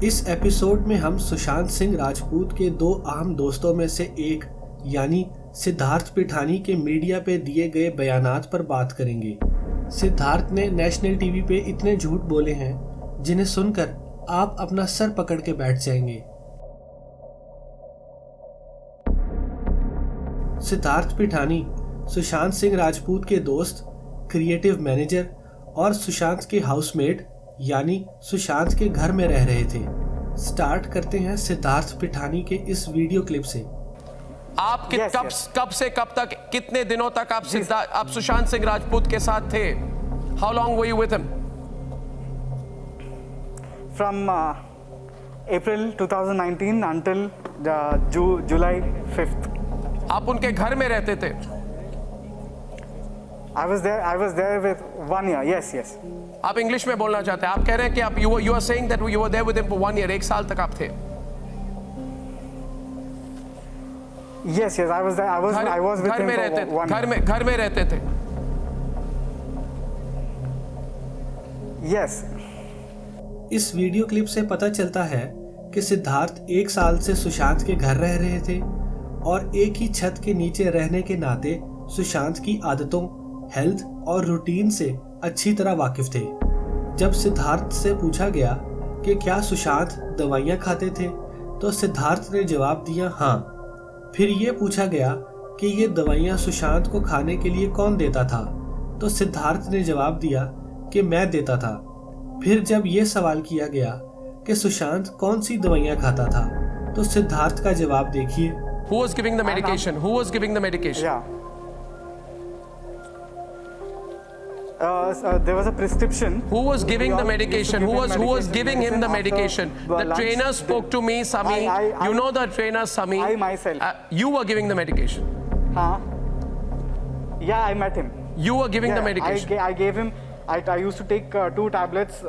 इस एपिसोड में हम सुशांत सिंह राजपूत के दो अहम दोस्तों में से एक यानी सिद्धार्थ पिठानी के मीडिया पे दिए गए बयानात पर बात करेंगे। सिद्धार्थ ने नेशनल टीवी पे इतने झूठ बोले हैं जिन्हें सुनकर आप अपना सर पकड़ के बैठ जाएंगे। सिद्धार्थ पिठानी सुशांत सिंह राजपूत के दोस्त, क्रिएटिव मैनेजर और सुशांत के हाउसमेट यानी सुशांत के घर में रह रहे थे। स्टार्ट करते हैं सिद्धार्थ पिठानी के इस वीडियो क्लिप से। आप कब से कब तक, कितने दिनों तक आप सुशांत सिंह राजपूत के साथ थे? How long were you with him? From April 2019 until July 5th. आप उनके घर में रहते थे? I was there with 1 year. Yes. आप इंग्लिश में बोलना चाहते हैं? आप कह रहे हैं कि आप you are saying that you were there with him for 1 year. 1 साल तक आप थे? Yes. I was there. I was with him for 1 year. घर में रहते थे? Yes. इस वीडियो क्लिप से पता चलता है कि सिद्धार्थ 1 साल से सुशांत के घर रह रहे थे और एक ही छत के नीचे रहने के नाते सुशांत की आदतों, हेल्थ और रूटीन से अच्छी तरह वाकिफ थे। जब सिद्धार्थ से पूछा गया कि क्या सुशांत दवाइयाँ खाते थे तो सिद्धार्थ ने जवाब दिया हाँ। फिर ये पूछा गया कि ये दवाइयाँ सुशांत को खाने के लिए कौन देता था तो सिद्धार्थ ने जवाब दिया कि मैं देता था। फिर जब ये सवाल किया गया कि सुशांत कौन सी दवाइयाँ खाता था तो सिद्धार्थ का जवाब देखिए। Who was giving the medication? Who was giving the medication? Yeah. There was a prescription. Who was giving the medication? Who was giving him the medication? The trainer spoke to me, Sami. You know the trainer, Sami. I myself. You were giving the medication. Yeah, I met him. You were giving the medication. I gave him. I used to take 2 tablets.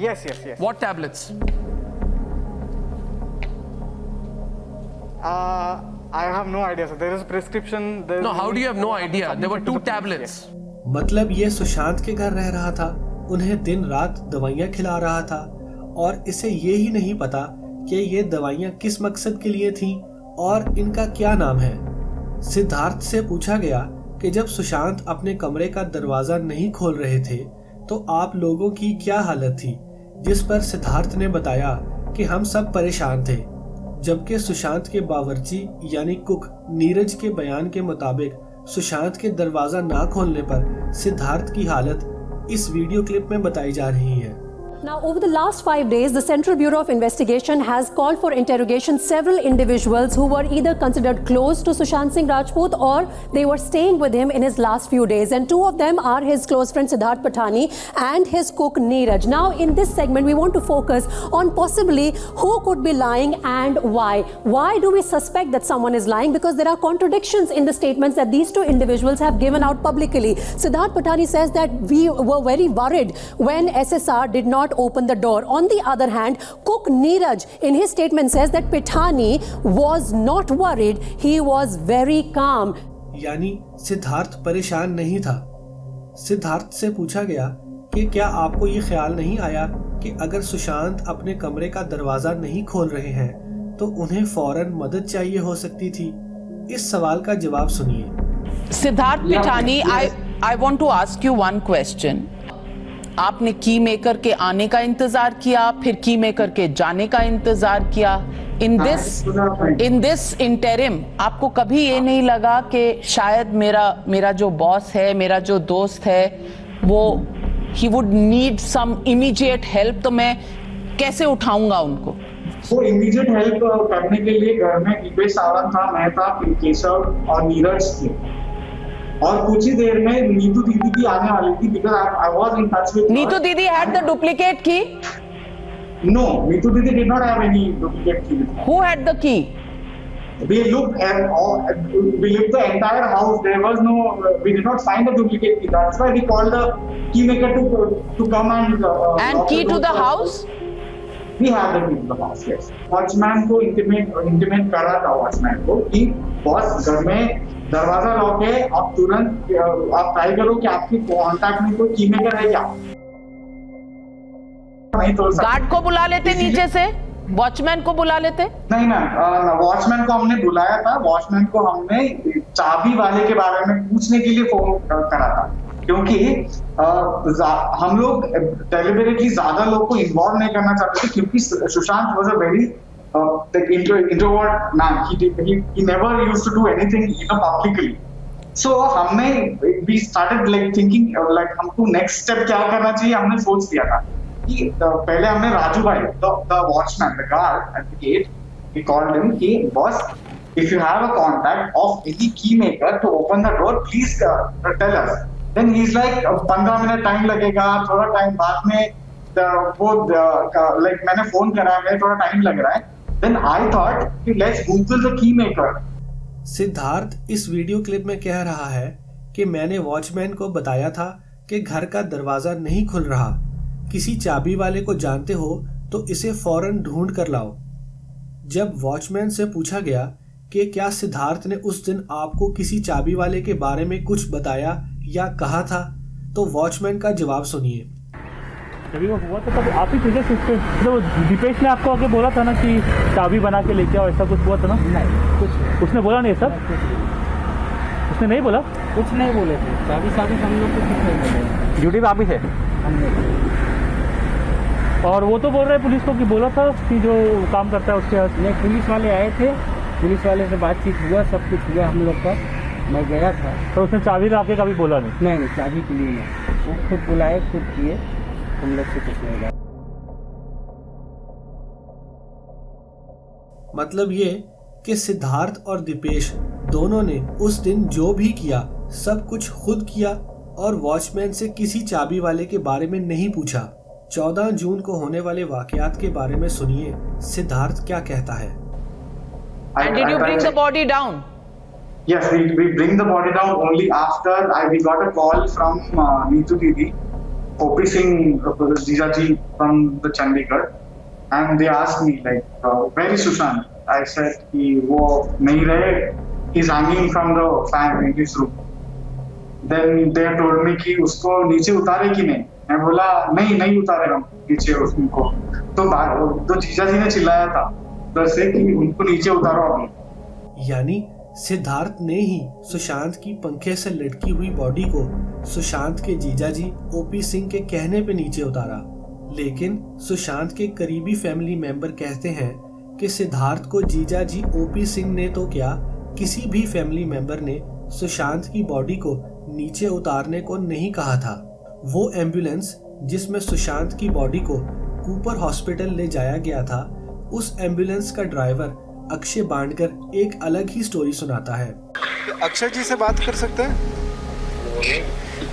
Yes. What tablets? I have no idea. So there is a prescription. No, how do you have no idea? There were 2 tablets. मतलब ये सुशांत के घर रह रहा था, उन्हें दिन रात दवाइयाँ खिला रहा था और इसे ये ही नहीं पता कि ये दवाइयाँ किस मकसद के लिए थीं और इनका क्या नाम है। सिद्धार्थ से पूछा गया कि जब सुशांत अपने कमरे का दरवाजा नहीं खोल रहे थे तो आप लोगों की क्या हालत थी, जिस पर सिद्धार्थ ने बताया कि हम सब परेशान थे। जबकि सुशांत के बावर्ची यानी कुक नीरज के बयान के मुताबिक सुशांत के दरवाजा ना खोलने पर सिद्धार्थ की हालत इस वीडियो क्लिप में बताई जा रही है। Now, over the last 5 days, the Central Bureau of Investigation has called for interrogation several individuals who were either considered close to Sushant Singh Rajput or they were staying with him in his last few days. And 2 of them are his close friend Siddharth Patani and his cook Neeraj. Now, in this segment, we want to focus on possibly who could be lying and why. Why do we suspect that someone is lying? Because there are contradictions in the statements that these 2 individuals have given out publicly. Siddharth Patani says that we were very worried when SSR did not open the door. On the other hand, cook Neeraj in his statement says that Pitani was not worried, he was very calm. यानी सिद्धार्थ परेशान नहीं था। सिद्धार्थ से पूछा गया कि क्या आपको ये ख्याल नहीं आया कि अगर सुशांत अपने कमरे का दरवाजा नहीं खोल रहे हैं तो उन्हें फौरन मदद चाहिए हो सकती थी। इस सवाल का जवाब सुनिए। Siddharth Pithani, I want to ask you one question. आपने की मेकर के आने का इंतजार किया, फिर की मेकर के जाने का इंतजार किया। इन दिस इंटरिम आपको कभी ये नहीं लगा कि शायद मेरा जो बॉस है, मेरा जो दोस्त है, वो he would need some immediate help, तो मैं कैसे उठाऊंगा उनको? वो इमीडिएट हेल्प करने के लिए घर में दीपेश सावंत था, मैं था, केशव और नीरज थे। और कुछ ही देर में नीतू दीदी भी आने वाली थी because I was in touch with her. Neetu दीदी had the duplicate key? No, Neetu Didi did not have any duplicate key. Who had the key? We looked the entire house. There was no. We did not find the duplicate key. That's why we called the key maker to come and key to the house. We have the key to the house. Yes. Watchman को intimate करा था watchman को कि boss घर में दरवाजा lock है, आप तुरंत आप ट्राई करो कि आपकी कॉन्टैक्ट में कोई की मेकर है क्या। नहीं तोड़ सकते। गार्ड को बुला लेते नीचे से, वॉचमैन को बुला लेते? नहीं मैम, वॉचमैन को हमने बुलाया था। वॉचमैन को हमने चाबी वाले के बारे में पूछने के लिए फोन करा था, क्योंकि हम लोग डेलिबरेटली ज्यादा लोग को इन्वॉल्व नहीं करना चाहते थे, क्योंकि Sushant was a very introvert man. He never used to do anything publicly. So हमने we started like thinking like हमको नेक्स्ट स्टेप क्या करना चाहिए। हमने सोच लिया था कि पहले हमने Raju bhai the watchman the guard at the gate, we called him कि boss, if you have a contact of any key maker to open the door, please tell us. Then he's like 15 minute time लगेगा, थोड़ा time बाद में वो like मैंने phone करा है, थोड़ा टाइम लग रहा है। Then I thought कि let's Google the key maker. Siddharth इस वीडियो क्लिप में कह रहा है कि मैंने वॉचमैन को बताया था कि घर का दरवाजा नहीं खुल रहा, किसी चाबी वाले को जानते हो तो इसे फौरन ढूंढ कर लाओ। जब वॉचमैन से पूछा गया कि क्या सिद्धार्थ ने उस दिन आपको किसी चाबी वाले के बारे में कुछ बताया या कहा था, तो वॉचमैन का जवाब सुनिए। जब वो हुआ तो तब आप ही थे तो दीपेश ने आपको आगे बोला था ना कि चाबी बना के लेके आओ, ऐसा कुछ हुआ था ना? नहीं, कुछ उसने बोला नहीं सब? उसने नहीं बोला? कुछ नहीं बोले थे। चाबी हम लोग को कुछ नहीं बोले। ड्यूटी पे आप ही थे? और वो तो बोल रहे पुलिस को कि बोला था कि जो काम करता है उसके हाथ। नहीं, पुलिस वाले आए थे, पुलिस वाले से बातचीत हुआ, सब कुछ हुआ हम लोग का। मैं गया था तो उसने चाबी लाके कभी बोला नहीं? नहीं, चाबी के लिए नहीं, वो खुद बुलाए, खुद किए, हम लोग से कुछ नहीं। मतलब ये कि सिद्धार्थ और दीपेश दोनों ने उस दिन जो भी किया सब कुछ खुद किया और वॉचमैन से किसी चाबी वाले के बारे में नहीं पूछा। 14 जून को होने वाले वाकयात के बारे में सुनिए सिद्धार्थ क्या कहता है। And did you bring the body down? Yes, we bring the body down only after we got a call from Neetu Didi, OP Singh Jijaji from the Chandigarh, and they asked me like, where is Sushant? I said कि वो नहीं रहे, he's hanging from the fan in his room. Then they told me कि उसको नीचे उतारे कि नहीं। मैं बोला नहीं उतारे हम नीचे उसको। तो जीजाजी ने चिल्लाया था उधर से कि उनको नीचे उतारो अभी। यानी सिद्धार्थ ने ही सुशांत की पंखे से लटकी हुई बॉडी को सुशांत के जीजाजी ओपी सिंह के कहने पे नीचे उतारा। लेकिन सुशांत के करीबी फैमिली मेंबर कहते हैं कि सिद्धार्थ को जीजाजी ओपी सिंह ने तो क्या, किसी भी फैमिली मेंबर ने सुशांत की बॉडी को नीचे उतारने को नहीं कहा था। वो एम्बुलेंस जिसमें सुशांत की बॉडी को कूपर हॉस्पिटल ले जाया गया था, उस एम्बुलेंस का ड्राइवर अक्षय बांडकर एक अलग ही स्टोरी सुनाता है। अक्षय जी से बात कर सकते हैं?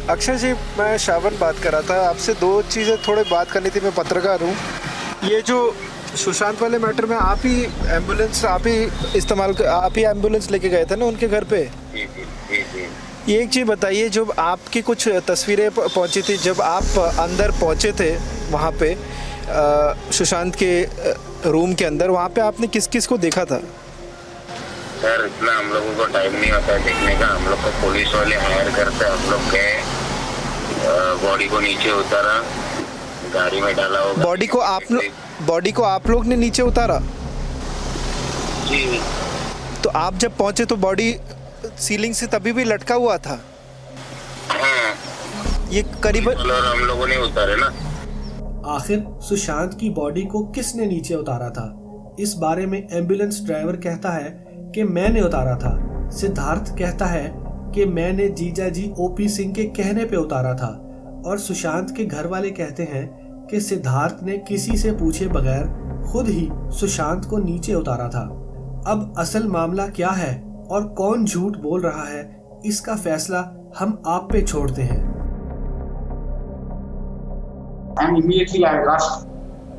अक्षय जी, मैं श्रावण बात कर रहा था आपसे। 2 चीज़ें थोड़े बात करनी थी। मैं पत्रकार हूँ। ये जो सुशांत वाले मैटर में आप ही एम्बुलेंस लेके गए थे ना उनके घर पे? ये एक चीज़ बताइए, जब आपकी कुछ तस्वीरें पहुंची थी, जब आप अंदर पहुंचे थे वहाँ पे सुशांत के रूम के अंदर, वहाँ पे आपने किस किस को देखा था? सर इतना हम लोगों को टाइम नहीं होता है देखने का। हम लोग को पुलिस वाले हायर करते, हम लोग गए, बॉडी को नीचे उतारा, गाड़ी में डाला होगा। बॉडी को आप लोग ने नीचे उतारा? जी। तो आप जब पहुंचे तो बॉडी सीलिंग से तभी भी लटका हुआ था? हाँ। ये करीब हम लोगों ने उतारे ना। आखिर सुशांत की बॉडी को किसने नीचे उतारा था? इस बारे में एम्बुलेंस ड्राइवर कहता है कि मैंने उतारा था। सिद्धार्थ कहता है कि मैंने जीजाजी ओपी सिंह के कहने पे उतारा था, और सुशांत के घर वाले कहते हैं कि सिद्धार्थ ने किसी से पूछे बगैर खुद ही सुशांत को नीचे उतारा था। अब असल मामला क्या है और कौन झूठ बोल रहा है, इसका फैसला हम आप पे छोड़ते हैं। And immediately I rushed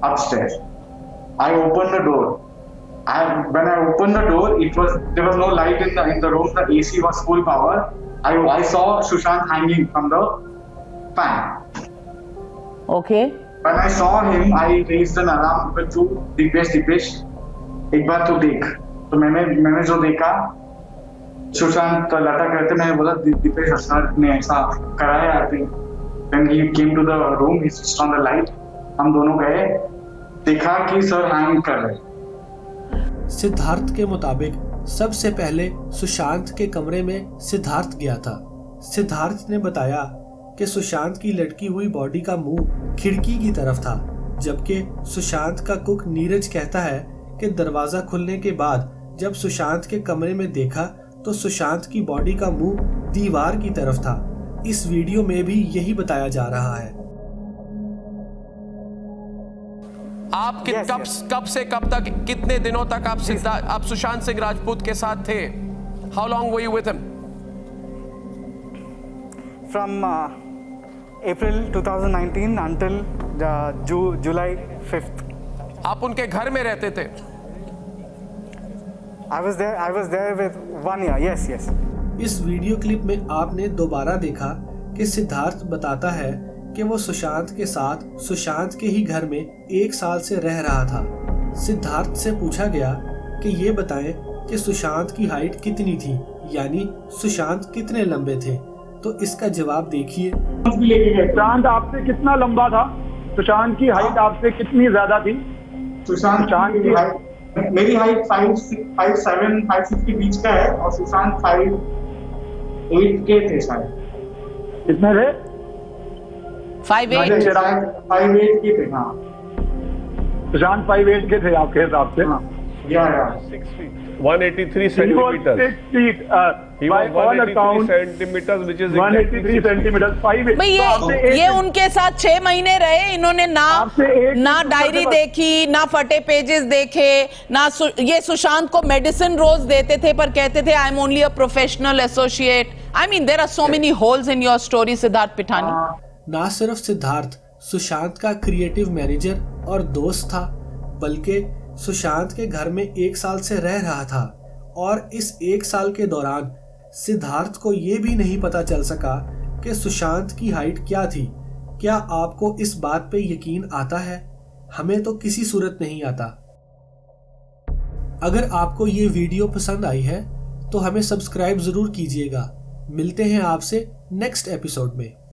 upstairs. I opened the door. When I opened the door, there was no light in the room. The AC was full power. I saw Sushant hanging from the fan. Okay. When I saw him, I raised an alarm to Dipesh. एक बार तो देख। तो मैंने जो देखा, सुशांत लटक रहे थे। मैंने बोला दीपेश सर ने ऐसा करा है। I think when he came to the room, he switched on the light हम दोनों गए, देखा कि सर हैंग कर रहे। सिद्धार्थ के मुताबिक सबसे पहले सुशांत के कमरे में सिद्धार्थ गया था। सिद्धार्थ ने बताया कि सुशांत की लटकी हुई बॉडी का मुंह खिड़की की तरफ था, जबकि सुशांत का कुक नीरज कहता है कि दरवाजा खुलने के बाद जब सुशांत के कमरे में देखा तो सुशांत की बॉडी का मुंह दीवार की तरफ था। इस वीडियो में भी यही बताया जा रहा है। आप कब से कब तक, कितने दिनों तक आप सुशांत सिंह राजपूत के साथ थे? How long were you with him? From April 2019 until July 5th. आप उनके घर में रहते थे? I was there with 1 year. Yes. इस वीडियो क्लिप में आपने दोबारा देखा कि सिद्धार्थ बताता है कि वो सुशांत के साथ सुशांत के ही घर में 1 साल से रह रहा था। सिद्धार्थ से पूछा गया कि ये बताएं कि सुशांत की हाइट कितनी थी, यानी सुशांत कितने लंबे थे, तो इसका जवाब देखिए। सुशांत आपसे कितना लंबा था? सुशांत की हाइट आपसे कितनी ज्यादा थी? सुशांत की हाइट, मेरी हाइट 5'7", 5'6" के बीच का है और सुशांत 5'8" के थे शायद। कितने थे? 5'8" के थे। हाँ, सुशांत 5'8" के थे आपके हिसाब से? हाँ, या 183 centimeters. He was 183 centimeters, which is 183 centimeters. 5'8". भाई ये उनके साथ 6 महीने रहे, इन्होंने ना डायरी देखी, ना फटे पेजेस देखे, ना ये सुशांत को मेडिसिन रोज देते थे पर कहते थे I am only a professional associate. I mean there are so many holes in your story Siddharth Pithani. ना सिर्फ सिद्धार्थ सुशांत का क्रिएटिव मैनेजर और दोस्त था, बल्कि सुशांत के घर में 1 साल से रह रहा था और इस 1 साल के दौरान सिद्धार्थ को ये भी नहीं पता चल सका कि सुशांत की हाइट क्या थी। क्या आपको इस बात पे यकीन आता है? हमें तो किसी सूरत नहीं आता। अगर आपको ये वीडियो पसंद आई है तो हमें सब्सक्राइब जरूर कीजिएगा। मिलते हैं आपसे नेक्स्ट एपिसोड में।